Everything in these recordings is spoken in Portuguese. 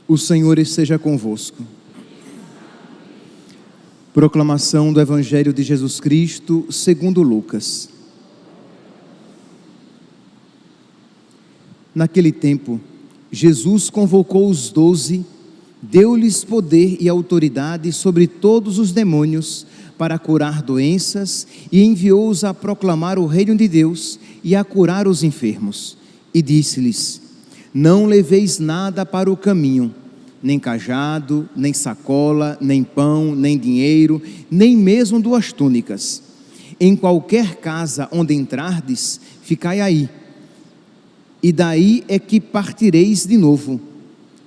O Senhor esteja convosco. Proclamação do Evangelho de Jesus Cristo segundo Lucas. Naquele tempo, Jesus convocou os 12, deu-lhes poder e autoridade sobre todos os demônios para curar doenças e enviou-os a proclamar o reino de Deus e a curar os enfermos. E disse-lhes: não leveis nada para o caminho, nem cajado, nem sacola, nem pão, nem dinheiro, nem mesmo 2 túnicas. Em qualquer casa onde entrardes, ficai aí, e daí é que partireis de novo.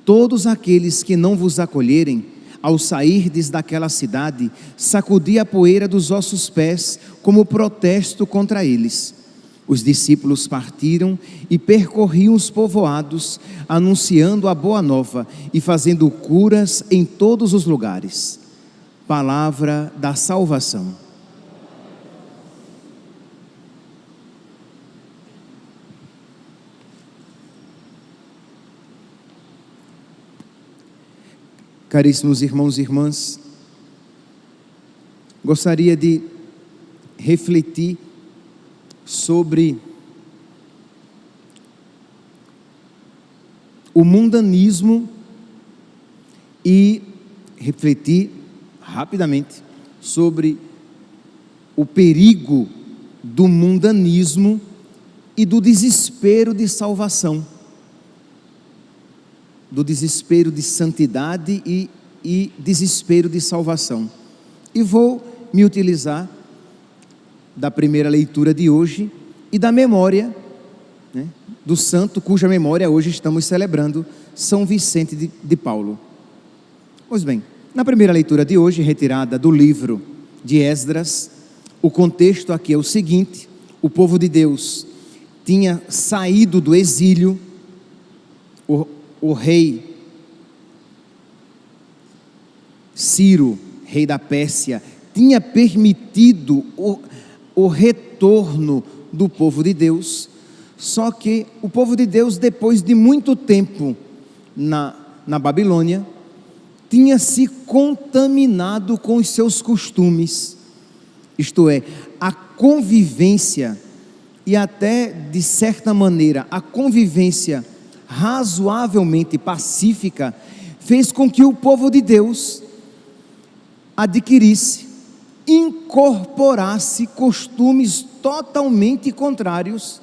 Todos aqueles que não vos acolherem, ao sairdes daquela cidade, sacudi a poeira dos vossos pés, como protesto contra eles. Os discípulos partiram e percorriam os povoados, anunciando a boa nova e fazendo curas em todos os lugares. Palavra da salvação. Caríssimos irmãos e irmãs, gostaria de refletir sobre o mundanismo e refletir rapidamente sobre o perigo do mundanismo e do desespero de salvação, do desespero de santidade e desespero de salvação. E vou me utilizar da primeira leitura de hoje e da memória, né, do santo cuja memória hoje estamos celebrando, São Vicente de Paulo. Pois bem, na primeira leitura de hoje, retirada do livro de Esdras, o contexto aqui é o seguinte: o povo de Deus tinha saído do exílio, o rei Ciro, rei da Pérsia, tinha permitido o retorno do povo de Deus. Só que o povo de Deus, depois de muito tempo na Babilônia, tinha se contaminado com os seus costumes, isto é, a convivência e até, de certa maneira, a convivência razoavelmente pacífica fez com que o povo de Deus adquirisse, incorporasse costumes totalmente contrários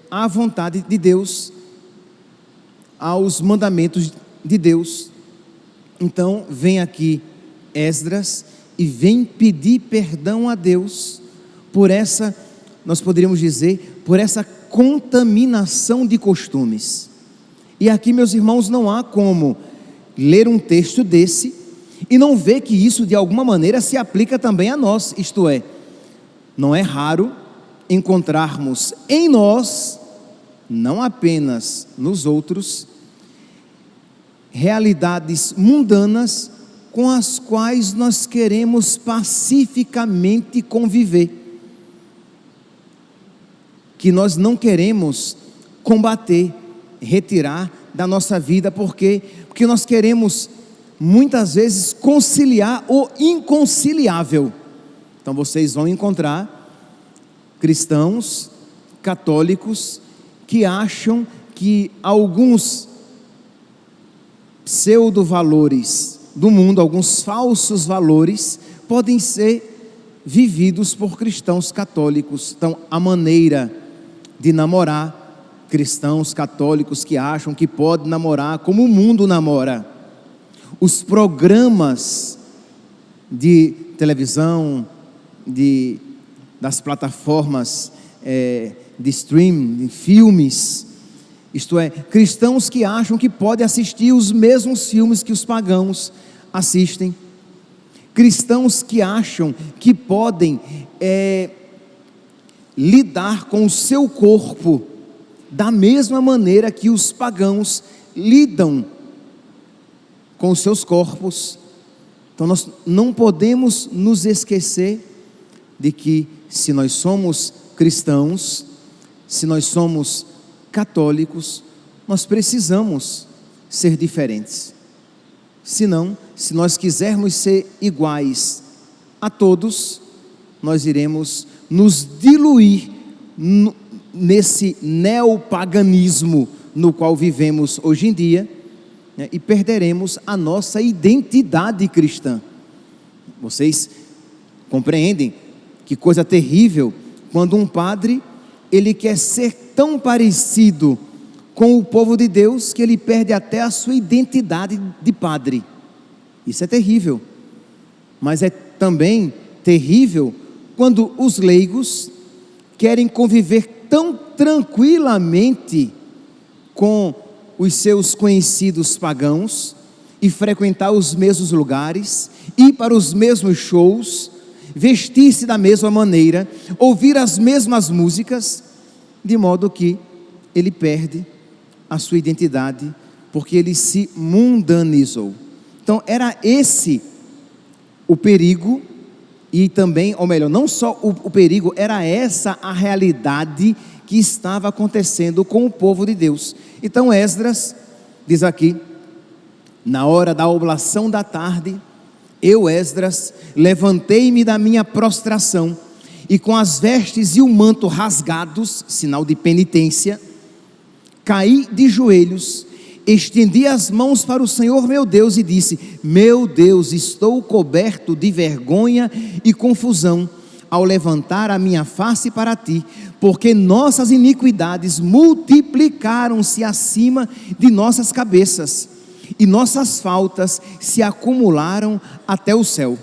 à vontade de Deus, aos mandamentos de Deus. Então vem aqui Esdras e vem pedir perdão a Deus por essa, nós poderíamos dizer, por essa contaminação de costumes. E aqui, meus irmãos, não há como ler um texto desse e não ver que isso de alguma maneira se aplica também a nós. Isto é, não é raro encontrarmos em nós, não apenas nos outros, realidades mundanas com as quais nós queremos pacificamente conviver, que nós não queremos combater, retirar da nossa vida, porque nós queremos muitas vezes conciliar o inconciliável. Então vocês vão encontrar cristãos católicos que acham que alguns pseudo-valores do mundo, alguns falsos valores, podem ser vividos por cristãos católicos. Então, a maneira de namorar, cristãos católicos que acham que pode namorar como o mundo namora. Os programas de televisão, das plataformas de stream, de filmes, isto é, cristãos que acham que podem assistir os mesmos filmes que os pagãos assistem, cristãos que acham que podem lidar com o seu corpo da mesma maneira que os pagãos lidam com os seus corpos. Então nós não podemos nos esquecer de que, se nós somos cristãos, se nós somos católicos, nós precisamos ser diferentes. Senão, se nós quisermos ser iguais a todos, nós iremos nos diluir nesse neopaganismo no qual vivemos hoje em dia, né, e perderemos a nossa identidade cristã. Vocês compreendem que coisa terrível quando um padre, ele quer ser tão parecido com o povo de Deus que ele perde até a sua identidade de padre. Isso é terrível. Mas é também terrível quando os leigos querem conviver tão tranquilamente com os seus conhecidos pagãos e frequentar os mesmos lugares, ir para os mesmos shows, vestir-se da mesma maneira, ouvir as mesmas músicas, de modo que ele perde a sua identidade, porque ele se mundanizou. Então era esse o perigo, e também, ou melhor, não só o perigo, era essa a realidade que estava acontecendo com o povo de Deus. Então Esdras diz aqui: na hora da oblação da tarde, eu, Esdras, levantei-me da minha prostração, e com as vestes e o manto rasgados, sinal de penitência, caí de joelhos, estendi as mãos para o Senhor meu Deus e disse: meu Deus, estou coberto de vergonha e confusão ao levantar a minha face para ti, porque nossas iniquidades multiplicaram-se acima de nossas cabeças, e nossas faltas se acumularam até o céu.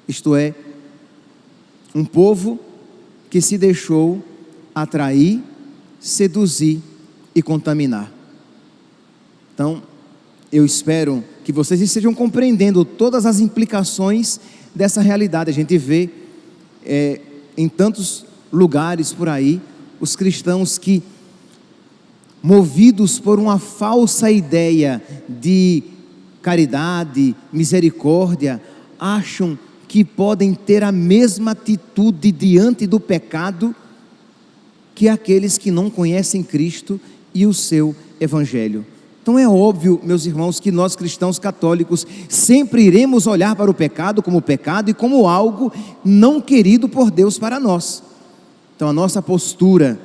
Isto é, um povo que se deixou atrair, seduzir e contaminar. Então, eu espero que vocês estejam compreendendo todas as implicações dessa realidade. A gente vê em tantos lugares por aí, os cristãos que, movidos por uma falsa ideia de caridade, misericórdia, acham que podem ter a mesma atitude diante do pecado que aqueles que não conhecem Cristo e o seu Evangelho. Então é óbvio, meus irmãos, que nós cristãos católicos sempre iremos olhar para o pecado e como algo não querido por Deus para nós. Então a nossa postura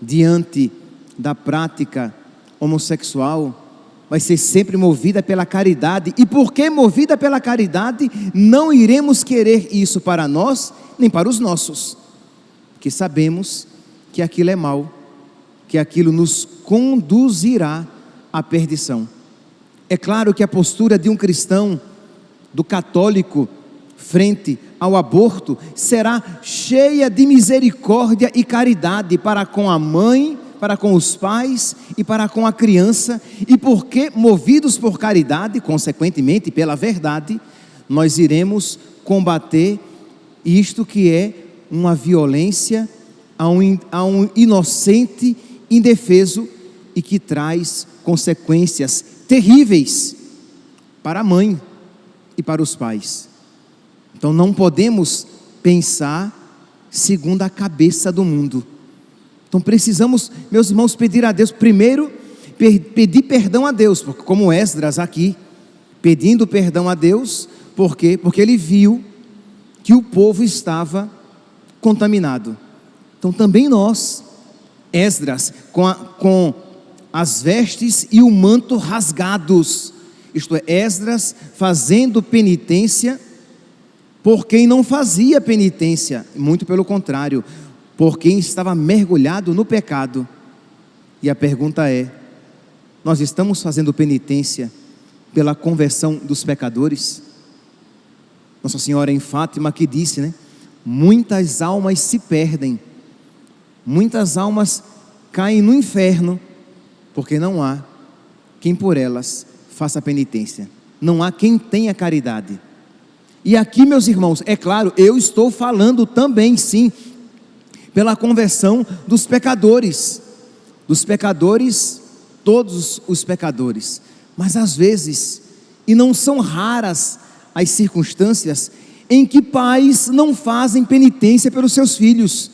diante da prática homossexual vai ser sempre movida pela caridade, e porque movida pela caridade, não iremos querer isso para nós, nem para os nossos, porque sabemos que aquilo é mal, que aquilo nos conduzirá à perdição. É claro que a postura de um cristão, do católico, frente ao aborto, será cheia de misericórdia e caridade para com a mãe, para com os pais e para com a criança, e porque, movidos por caridade, consequentemente pela verdade, nós iremos combater isto que é uma violência a um inocente indefeso e que traz consequências terríveis para a mãe e para os pais. Então não podemos pensar segundo a cabeça do mundo. Então precisamos, meus irmãos, pedir a Deus, primeiro, pedir perdão a Deus, porque como Esdras aqui, pedindo perdão a Deus, por quê? Porque ele viu que o povo estava contaminado. Então também nós, Esdras, com as vestes e o manto rasgados, isto é, Esdras fazendo penitência por quem não fazia penitência, muito pelo contrário, por quem estava mergulhado no pecado. E a pergunta é: nós estamos fazendo penitência pela conversão dos pecadores? Nossa Senhora em Fátima que disse, né? Muitas almas se perdem, muitas almas caem no inferno, porque não há quem por elas faça penitência, não há quem tenha caridade. E aqui, meus irmãos, é claro, eu estou falando também, sim, pela conversão dos pecadores, todos os pecadores, mas às vezes, e não são raras as circunstâncias em que pais não fazem penitência pelos seus filhos,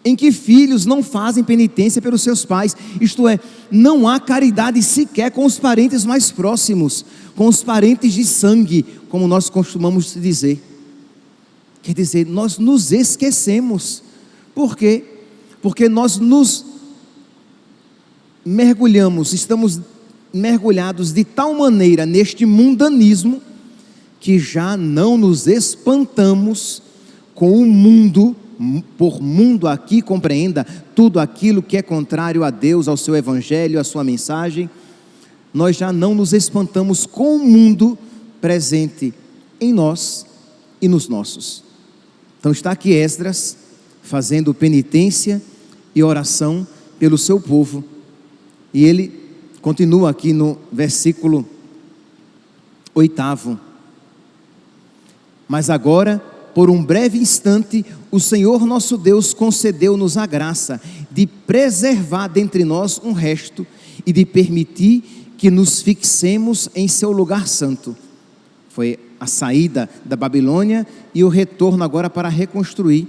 em que filhos não fazem penitência pelos seus pais, isto é, não há caridade sequer com os parentes mais próximos, com os parentes de sangue, como nós costumamos dizer. Quer dizer, nós nos esquecemos. Por quê? Porque nós nos mergulhamos, estamos mergulhados de tal maneira neste mundanismo, que já não nos espantamos com o mundo. Por mundo aqui, compreenda tudo aquilo que é contrário a Deus, ao seu evangelho, à sua mensagem. Nós já não nos espantamos com o mundo presente em nós e nos nossos. Então está aqui Esdras fazendo penitência e oração pelo seu povo, e ele continua aqui no versículo 8: mas agora, por um breve instante, o Senhor nosso Deus concedeu-nos a graça de preservar dentre nós um resto e de permitir que nos fixemos em seu lugar santo. Foi a saída da Babilônia e o retorno agora para reconstruir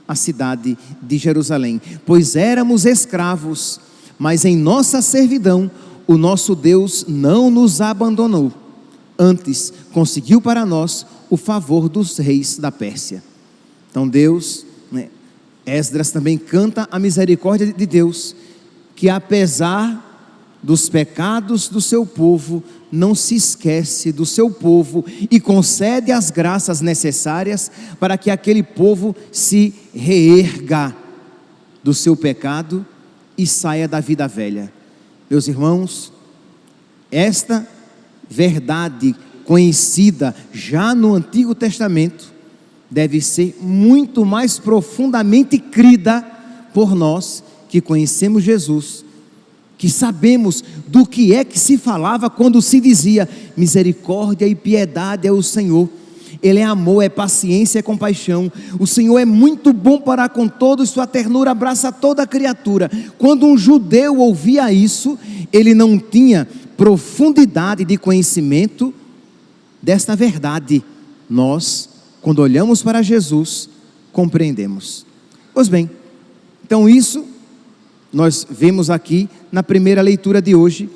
a cidade de Jerusalém. Pois éramos escravos, mas em nossa servidão o nosso Deus não nos abandonou. Antes, conseguiu para nós o favor dos reis da Pérsia. Então Deus, Esdras também canta a misericórdia de Deus, que apesar dos pecados do seu povo, não se esquece do seu povo e concede as graças necessárias para que aquele povo se reerga do seu pecado e saia da vida velha. Meus irmãos, esta verdade conhecida já no Antigo Testamento deve ser muito mais profundamente crida por nós que conhecemos Jesus, que sabemos do que é que se falava quando se dizia misericórdia e piedade é o Senhor. Ele é amor, é paciência, é compaixão. O Senhor é muito bom para com todos, sua ternura abraça toda a criatura. Quando um judeu ouvia isso, ele não tinha profundidade de conhecimento desta verdade. Nós, quando olhamos para Jesus, compreendemos. Pois bem, então isso nós vemos aqui na primeira leitura de hoje,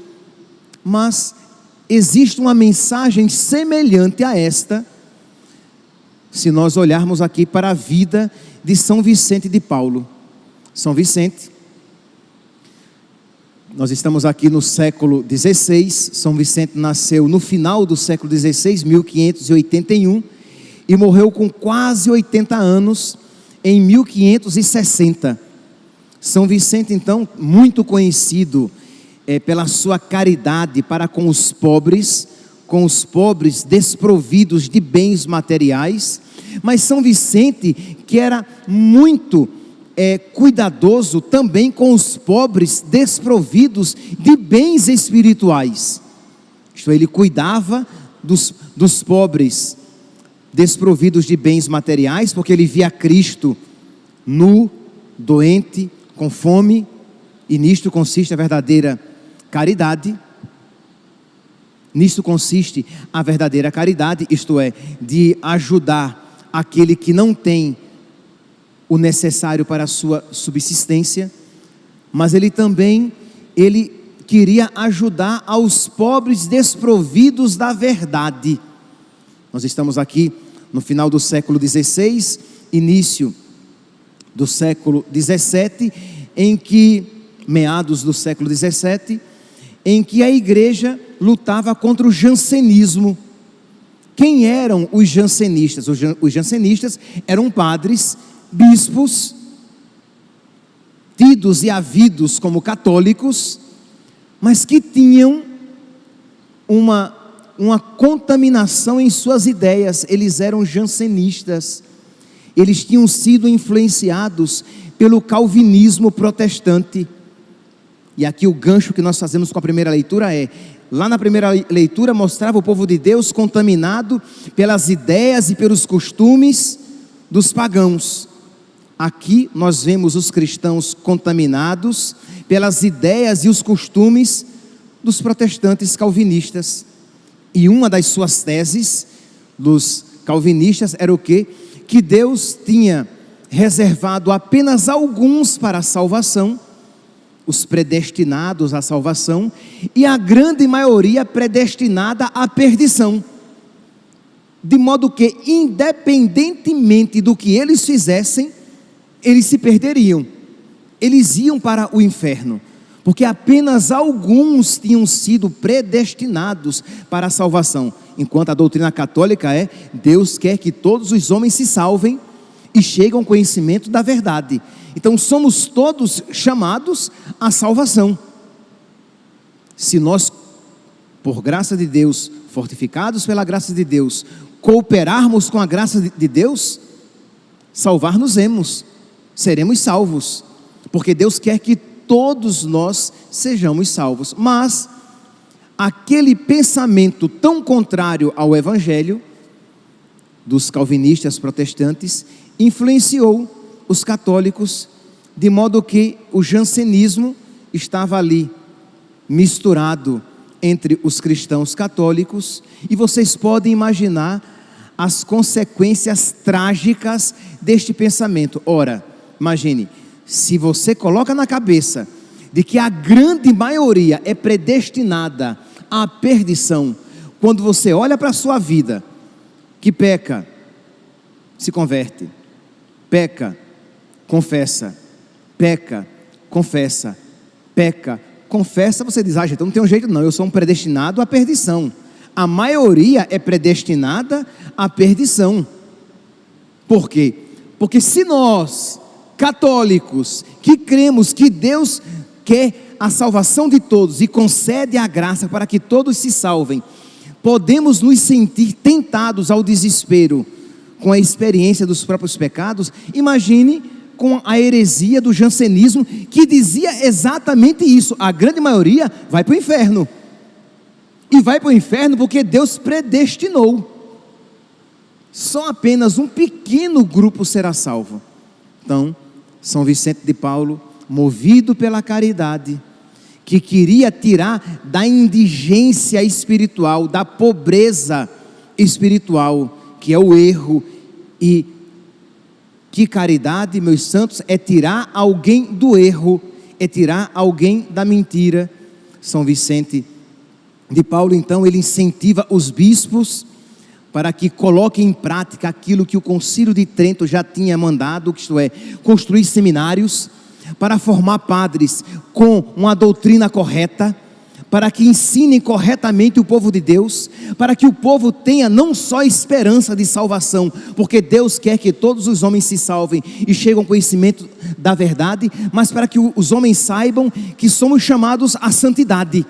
mas existe uma mensagem semelhante a esta, se nós olharmos aqui para a vida de São Vicente de Paulo. São Vicente, nós estamos aqui no século XVI, São Vicente nasceu no final do século XVI, 1581, e morreu com quase 80 anos, em 1560. São Vicente, então, muito conhecido pela sua caridade para com os pobres desprovidos de bens materiais, mas São Vicente, que era muito cuidadoso também com os pobres desprovidos de bens espirituais. Isto é, ele cuidava dos pobres desprovidos de bens materiais, porque ele via Cristo nu, doente, com fome, e nisto consiste a verdadeira caridade. Nisto consiste a verdadeira caridade, isto é, de ajudar aquele que não tem o necessário para a sua subsistência, mas ele queria ajudar aos pobres desprovidos da verdade. Nós estamos aqui no final do século XVI, início do século XVII, meados do século XVII, em que a igreja lutava contra o jansenismo. Quem eram os jansenistas? Os jansenistas eram padres, bispos, tidos e havidos como católicos, mas que tinham uma contaminação em suas ideias. Eles eram jansenistas. Eles tinham sido influenciados pelo calvinismo protestante. E aqui o gancho que nós fazemos com a primeira leitura lá na primeira leitura mostrava o povo de Deus contaminado pelas ideias e pelos costumes dos pagãos. Aqui nós vemos os cristãos contaminados pelas ideias e os costumes dos protestantes calvinistas. E uma das suas teses dos calvinistas era o quê? Que Deus tinha reservado apenas a alguns para a salvação, os predestinados à salvação, e a grande maioria predestinada à perdição. De modo que, independentemente do que eles fizessem, eles se perderiam, eles iam para o inferno, porque apenas alguns tinham sido predestinados para a salvação, enquanto a doutrina católica é: Deus quer que todos os homens se salvem e cheguem ao conhecimento da verdade. Então somos todos chamados à salvação. Se nós, por graça de Deus, fortificados pela graça de Deus, cooperarmos com a graça de Deus, salvar-nos-emos, seremos salvos, porque Deus quer que todos nós sejamos salvos. Mas aquele pensamento tão contrário ao Evangelho, dos calvinistas protestantes, influenciou os católicos, de modo que o jansenismo estava ali, misturado entre os cristãos católicos, e vocês podem imaginar as consequências trágicas deste pensamento. Ora, imagine, se você coloca na cabeça de que a grande maioria é predestinada à perdição, quando você olha para a sua vida, que peca, se converte, peca, confessa, peca, confessa, peca, confessa, você diz: então não tem um jeito não, eu sou um predestinado à perdição. A maioria é predestinada à perdição. Por quê? Porque se nós, católicos, que cremos que Deus quer a salvação de todos e concede a graça para que todos se salvem, podemos nos sentir tentados ao desespero com a experiência dos próprios pecados. Imagine com a heresia do jansenismo, que dizia exatamente isso: a grande maioria vai para o inferno, e vai para o inferno porque Deus predestinou, só apenas um pequeno grupo será salvo. Então, São Vicente de Paulo, movido pela caridade, que queria tirar da indigência espiritual, da pobreza espiritual, que é o erro, e que caridade, meus santos, é tirar alguém do erro, é tirar alguém da mentira. São Vicente de Paulo, então, ele incentiva os bispos para que coloquem em prática aquilo que o Concílio de Trento já tinha mandado, isto é, construir seminários para formar padres com uma doutrina correta, para que ensinem corretamente o povo de Deus, para que o povo tenha não só esperança de salvação, porque Deus quer que todos os homens se salvem e cheguem ao conhecimento da verdade, mas para que os homens saibam que somos chamados à santidade.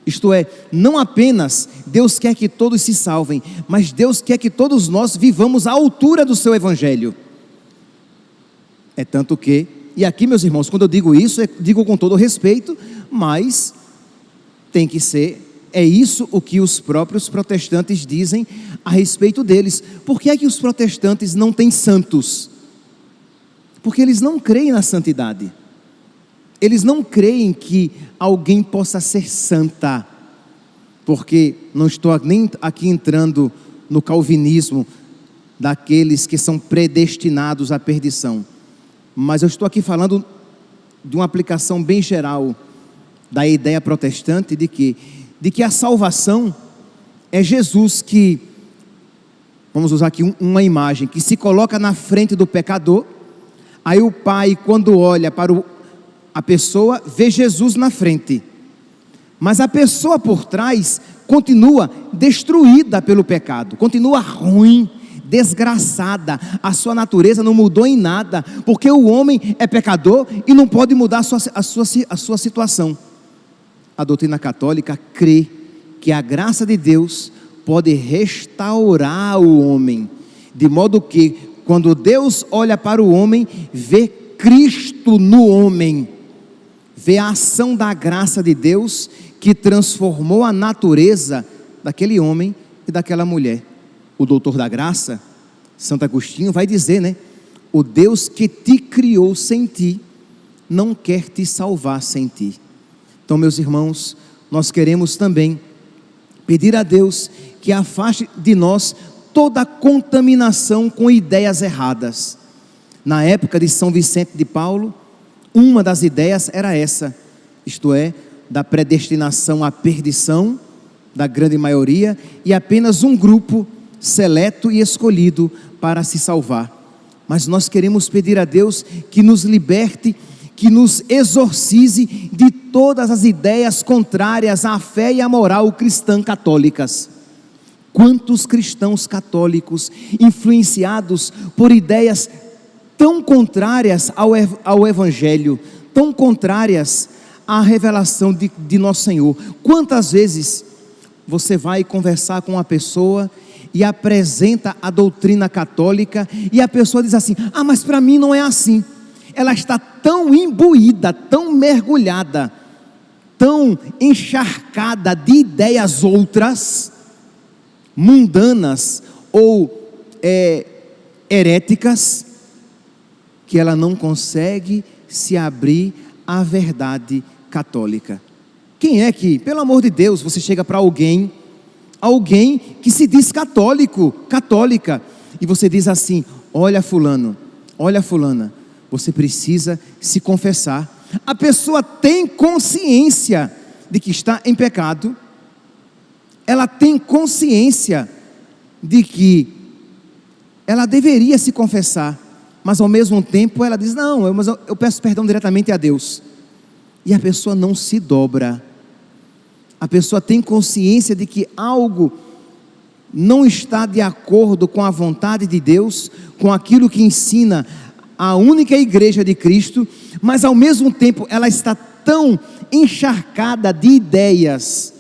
Isto é, não apenas Deus quer que todos se salvem, mas Deus quer que todos nós vivamos à altura do seu Evangelho. É tanto que, e aqui, meus irmãos, quando eu digo isso, eu digo com todo respeito, mas tem que ser, é isso o que os próprios protestantes dizem a respeito deles. Por que é que os protestantes não têm santos? Porque eles não creem na santidade. Eles não creem que alguém possa ser santa. Porque não estou nem aqui entrando no calvinismo daqueles que são predestinados à perdição, mas eu estou aqui falando de uma aplicação bem geral da ideia protestante de que a salvação é Jesus que, vamos usar aqui uma imagem, que se coloca na frente do pecador. Aí o pai, quando olha para a pessoa, vê Jesus na frente, mas a pessoa por trás continua destruída pelo pecado, continua ruim, desgraçada, a sua natureza não mudou em nada, porque o homem é pecador e não pode mudar a sua situação. A doutrina católica crê que a graça de Deus pode restaurar o homem, de modo que quando Deus olha para o homem, vê Cristo no homem, vê a ação da graça de Deus que transformou a natureza daquele homem e daquela mulher. O doutor da graça, Santo Agostinho, vai dizer, né? O Deus que te criou sem ti, não quer te salvar sem ti. Então, meus irmãos, nós queremos também pedir a Deus que afaste de nós toda contaminação com ideias erradas, Na época de São Vicente de Paulo, uma das ideias era essa, isto é, da predestinação à perdição da grande maioria e apenas um grupo seleto e escolhido para se salvar. Mas nós queremos pedir a Deus que nos liberte, que nos exorcize de todas as ideias contrárias à fé e à moral cristã católicas. Quantos cristãos católicos, influenciados por ideias tão contrárias ao Evangelho, tão contrárias à revelação de Nosso Senhor. Quantas vezes você vai conversar com uma pessoa e apresenta a doutrina católica e a pessoa diz assim: ah, mas para mim não é assim. Ela está tão imbuída, tão mergulhada, tão encharcada de ideias outras, mundanas ou heréticas, que ela não consegue se abrir à verdade católica. Quem é que, pelo amor de Deus, você chega para alguém que se diz católico, católica, e você diz assim: olha fulano, olha fulana, você precisa se confessar. A pessoa tem consciência de que está em pecado, ela tem consciência de que ela deveria se confessar, mas ao mesmo tempo ela diz: não, mas eu peço perdão diretamente a Deus. E a pessoa não se dobra. A pessoa tem consciência de que algo não está de acordo com a vontade de Deus, com aquilo que ensina a única igreja de Cristo, mas ao mesmo tempo ela está tão encharcada de ideias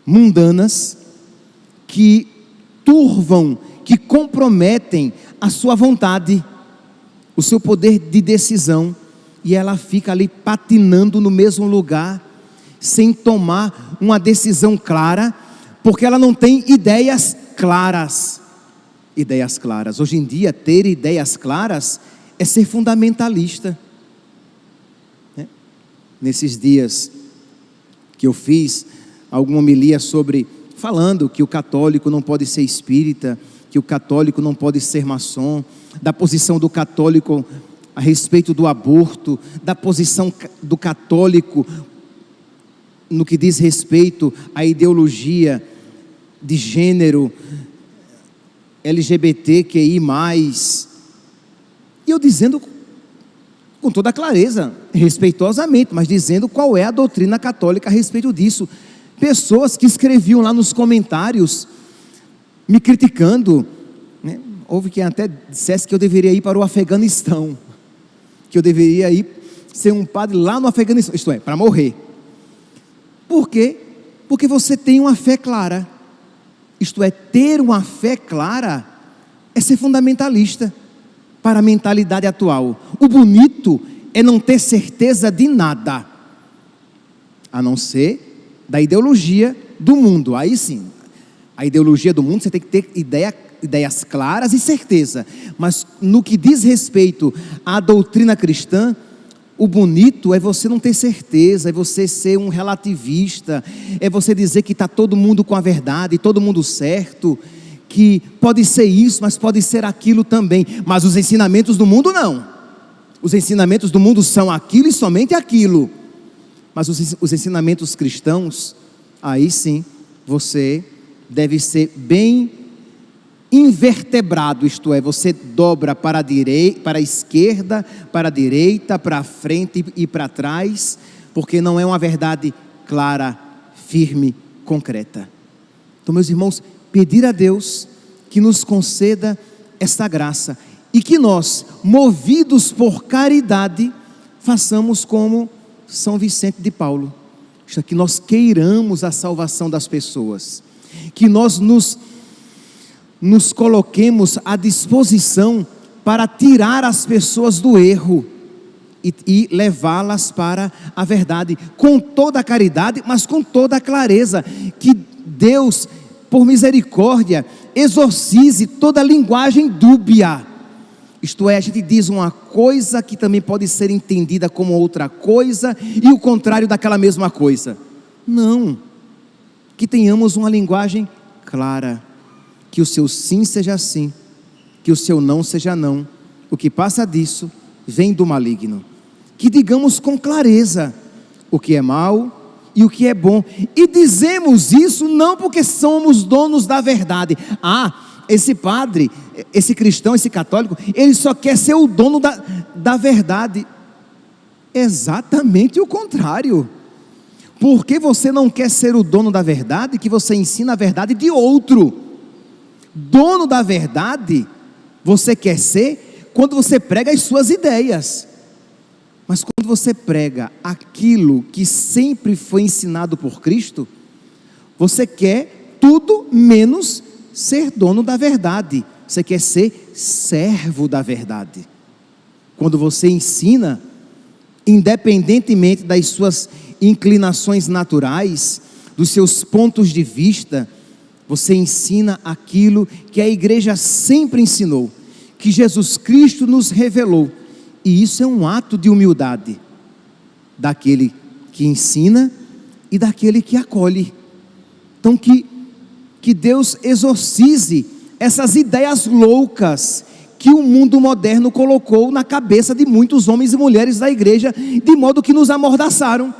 mundanas que turvam, que comprometem a sua vontade, o seu poder de decisão, e ela fica ali patinando no mesmo lugar, sem tomar uma decisão clara, porque ela não tem ideias claras. Ideias claras. Hoje em dia, ter ideias claras é ser fundamentalista. Nesses dias que eu fiz alguma homilia falando que o católico não pode ser espírita, que o católico não pode ser maçom, da posição do católico a respeito do aborto, da posição do católico no que diz respeito à ideologia de gênero, LGBTQI+, e eu dizendo com toda clareza, respeitosamente, mas dizendo qual é a doutrina católica a respeito disso. Pessoas que escreviam lá nos comentários, me criticando, né? Houve quem até dissesse que eu deveria ir para o Afeganistão, que eu deveria ir ser um padre lá no Afeganistão, isto é, para morrer. Por quê? Porque você tem uma fé clara. Isto é, ter uma fé clara é ser fundamentalista para a mentalidade atual. O bonito é não ter certeza de nada, a não ser da ideologia do mundo. Aí sim, a ideologia do mundo você tem que ter ideias claras e certeza. Mas no que diz respeito à doutrina cristã, o bonito é você não ter certeza, é você ser um relativista, é você dizer que está todo mundo com a verdade, todo mundo certo, que pode ser isso, mas pode ser aquilo também. Mas os ensinamentos do mundo não. Os ensinamentos do mundo são aquilo e somente aquilo. Mas os ensinamentos cristãos, aí sim, você deve ser bem invertebrado, isto é, você dobra para a direita, para a esquerda, para a direita, para a frente e para trás, porque não é uma verdade clara, firme, concreta. Então, meus irmãos, pedir a Deus que nos conceda esta graça e que nós, movidos por caridade, façamos como São Vicente de Paulo, que nós queiramos a salvação das pessoas, que nós nos coloquemos à disposição para tirar as pessoas do erro e levá-las para a verdade, com toda a caridade, mas com toda a clareza. Que Deus, por misericórdia, exorcize toda a linguagem dúbia. Isto é, a gente diz uma coisa que também pode ser entendida como outra coisa, e o contrário daquela mesma coisa. Não, que tenhamos uma linguagem clara, que o seu sim seja sim, que o seu não seja não, o que passa disso vem do maligno. Que digamos com clareza o que é mal e o que é bom. E dizemos isso não porque somos donos da verdade. Esse padre, esse cristão, esse católico, ele só quer ser o dono da verdade. Exatamente o contrário. Porque você não quer ser o dono da verdade, que você ensina a verdade de outro. Dono da verdade, você quer ser quando você prega as suas ideias. Mas quando você prega aquilo que sempre foi ensinado por Cristo, você quer tudo menos ser dono da verdade. Você quer ser servo da verdade. Quando você ensina, independentemente das suas inclinações naturais, dos seus pontos de vista, você ensina aquilo que a igreja sempre ensinou, que Jesus Cristo nos revelou. E isso é um ato de humildade daquele que ensina e daquele que acolhe. Então que Deus exorcize essas ideias loucas que o mundo moderno colocou na cabeça de muitos homens e mulheres da igreja, de modo que nos amordaçaram.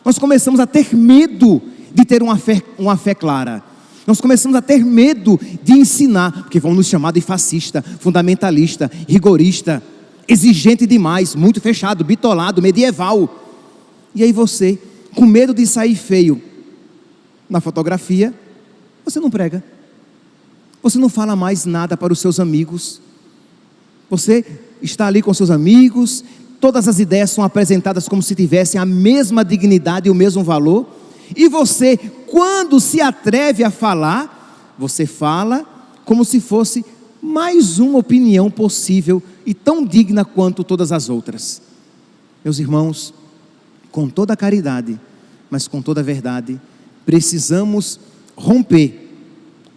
Nós começamos a ter medo de ter uma fé clara. Nós começamos a ter medo de ensinar, porque vão nos chamar de fascista, fundamentalista, rigorista, exigente demais, muito fechado, bitolado, medieval. E aí você, com medo de sair feio na fotografia, você não prega. Você não fala mais nada para os seus amigos. Você está ali com seus amigos, todas as ideias são apresentadas como se tivessem a mesma dignidade e o mesmo valor. E você, quando se atreve a falar, você fala como se fosse mais uma opinião possível e tão digna quanto todas as outras. Meus irmãos, com toda a caridade, mas com toda a verdade, precisamos romper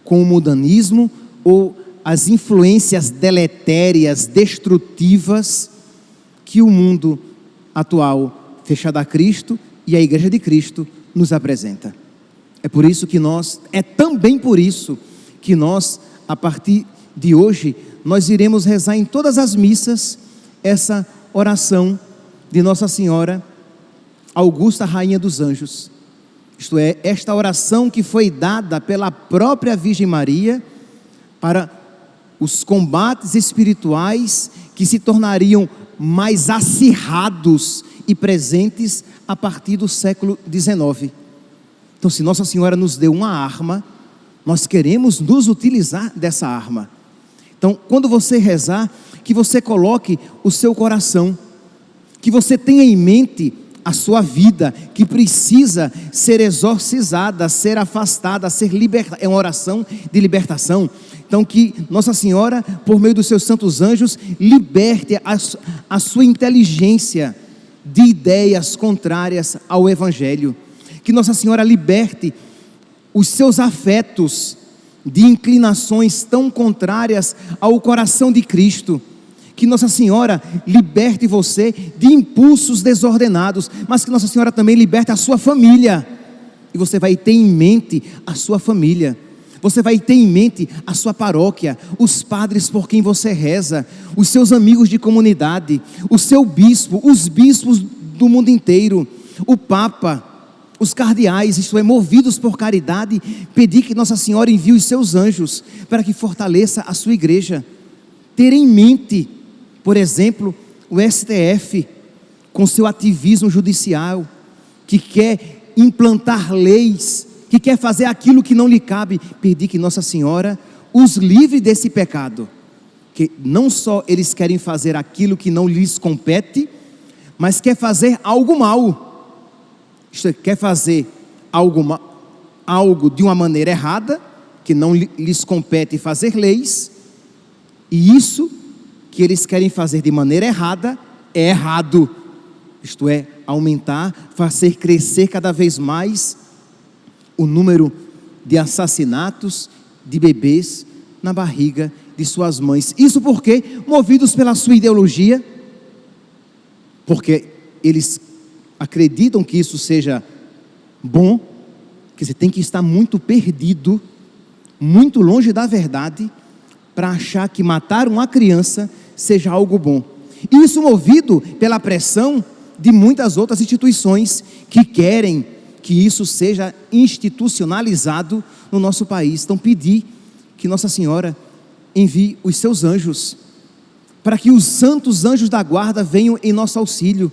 com o mundanismo ou as influências deletérias, destrutivas que o mundo atual, fechado a Cristo e a Igreja de Cristo, nos apresenta. É também por isso que nós, a partir de hoje, nós iremos rezar em todas as missas essa oração de Nossa Senhora Augusta, Rainha dos Anjos. Isto é, esta oração que foi dada pela própria Virgem Maria para os combates espirituais que se tornariam mais acirrados e presentes a partir do século XIX. Então, se Nossa Senhora nos deu uma arma, nós queremos nos utilizar dessa arma. Então, quando você rezar, que você coloque o seu coração, que você tenha em mente a sua vida, que precisa ser exorcizada, ser afastada, ser libertada. É uma oração de libertação. Então que Nossa Senhora, por meio dos seus santos anjos, liberte a sua inteligência de ideias contrárias ao Evangelho. Que Nossa Senhora liberte os seus afetos de inclinações tão contrárias ao coração de Cristo. Que Nossa Senhora liberte você de impulsos desordenados, mas que Nossa Senhora também liberte a sua família. E você vai ter em mente a sua família. Você vai ter em mente a sua paróquia, os padres por quem você reza, os seus amigos de comunidade, o seu bispo, os bispos do mundo inteiro, o Papa, os cardeais, isto é, movidos por caridade, pedir que Nossa Senhora envie os seus anjos para que fortaleça a sua igreja. Ter em mente, por exemplo, o STF, com seu ativismo judicial, que quer implantar leis, que quer fazer aquilo que não lhe cabe, pedir que Nossa Senhora os livre desse pecado, que não só eles querem fazer aquilo que não lhes compete, mas quer fazer algo mal, isto é, quer fazer algo de uma maneira errada, que não lhes compete fazer leis, e isso que eles querem fazer de maneira errada, é errado, isto é, aumentar, fazer crescer cada vez mais o número de assassinatos de bebês na barriga de suas mães. Isso porque, movidos pela sua ideologia, porque eles acreditam que isso seja bom, que você tem que estar muito perdido, muito longe da verdade, para achar que matar uma criança seja algo bom. Isso movido pela pressão de muitas outras instituições que querem que isso seja institucionalizado no nosso país. Então, pedir que Nossa Senhora envie os seus anjos, para que os santos anjos da guarda venham em nosso auxílio,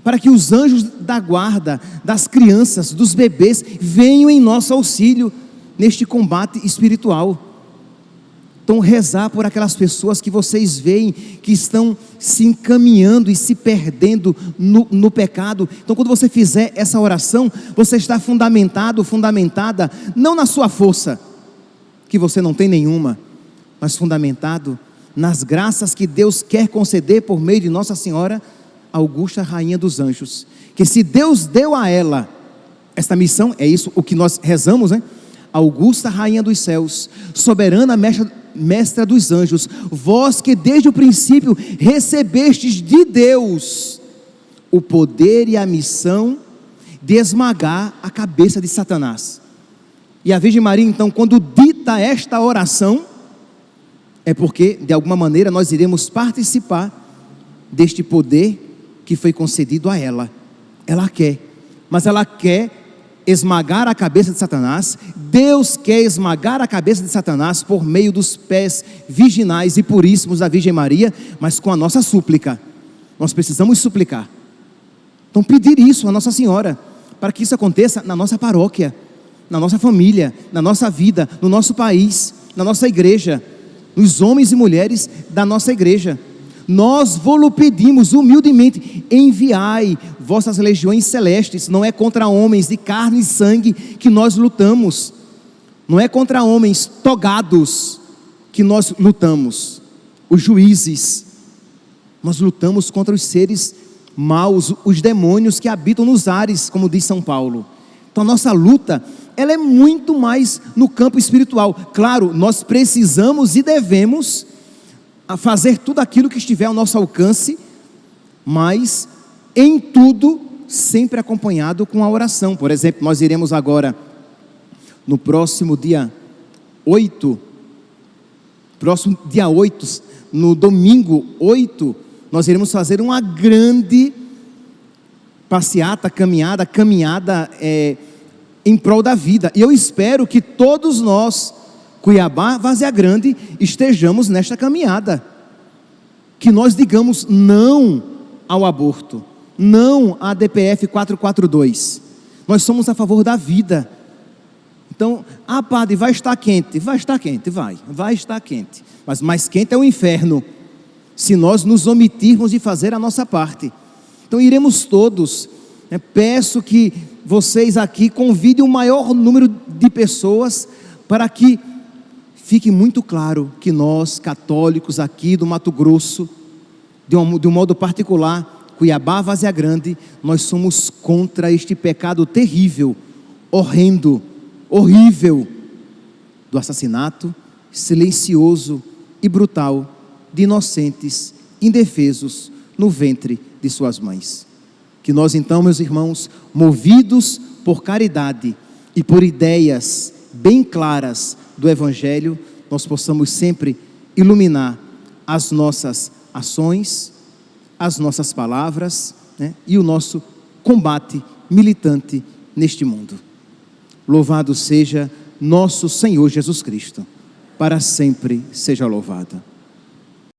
para que os anjos da guarda, das crianças, dos bebês, venham em nosso auxílio neste combate espiritual. Então, rezar por aquelas pessoas que vocês veem que estão se encaminhando e se perdendo no pecado. Então, quando você fizer essa oração, você está fundamentada, não na sua força, que você não tem nenhuma, mas fundamentado nas graças que Deus quer conceder por meio de Nossa Senhora Augusta, Rainha dos Anjos. Que se Deus deu a ela esta missão, é isso o que nós rezamos, né? Augusta, Rainha dos Céus, soberana mestra dos anjos, vós que desde o princípio recebestes de Deus o poder e a missão de esmagar a cabeça de Satanás. E a Virgem Maria, então, quando dita esta oração, é porque de alguma maneira nós iremos participar deste poder que foi concedido a ela. Ela quer, mas ela quer esmagar a cabeça de Satanás. Deus quer esmagar a cabeça de Satanás por meio dos pés virginais e puríssimos da Virgem Maria, mas com a nossa súplica. Nós precisamos suplicar. Então, pedir isso a Nossa Senhora, para que isso aconteça na nossa paróquia, na nossa família, na nossa vida, no nosso país, na nossa igreja, nos homens e mulheres da nossa igreja. Nós vos pedimos humildemente, enviai vossas legiões celestes. Não é contra homens de carne e sangue que nós lutamos, não é contra homens togados que nós lutamos, os juízes. Nós lutamos contra os seres maus, os demônios que habitam nos ares, como diz São Paulo. Então a nossa luta, ela é muito mais no campo espiritual. Claro, nós precisamos e devemos fazer tudo aquilo que estiver ao nosso alcance, mas em tudo sempre acompanhado com a oração. Por exemplo, nós iremos agora no próximo dia 8, no domingo 8, nós iremos fazer uma grande passeata, caminhada em prol da vida. E eu espero que todos nós, Cuiabá, Várzea Grande, estejamos nesta caminhada, que nós digamos não ao aborto, não à DPF 442, nós somos a favor da vida. Então, padre, vai estar quente, vai estar quente, mas mais quente é o inferno, se nós nos omitirmos de fazer a nossa parte. Então iremos todos, peço que vocês aqui convidem o maior número de pessoas, para que fique muito claro que nós, católicos aqui do Mato Grosso, de um modo particular, Cuiabá, Várzea Grande, nós somos contra este pecado terrível, horrendo, horrível, do assassinato silencioso e brutal de inocentes, indefesos, no ventre de suas mães. Que nós então, meus irmãos, movidos por caridade e por ideias bem claras do Evangelho, nós possamos sempre iluminar as nossas ações, as nossas palavras, e o nosso combate militante neste mundo. Louvado seja nosso Senhor Jesus Cristo, para sempre seja louvado.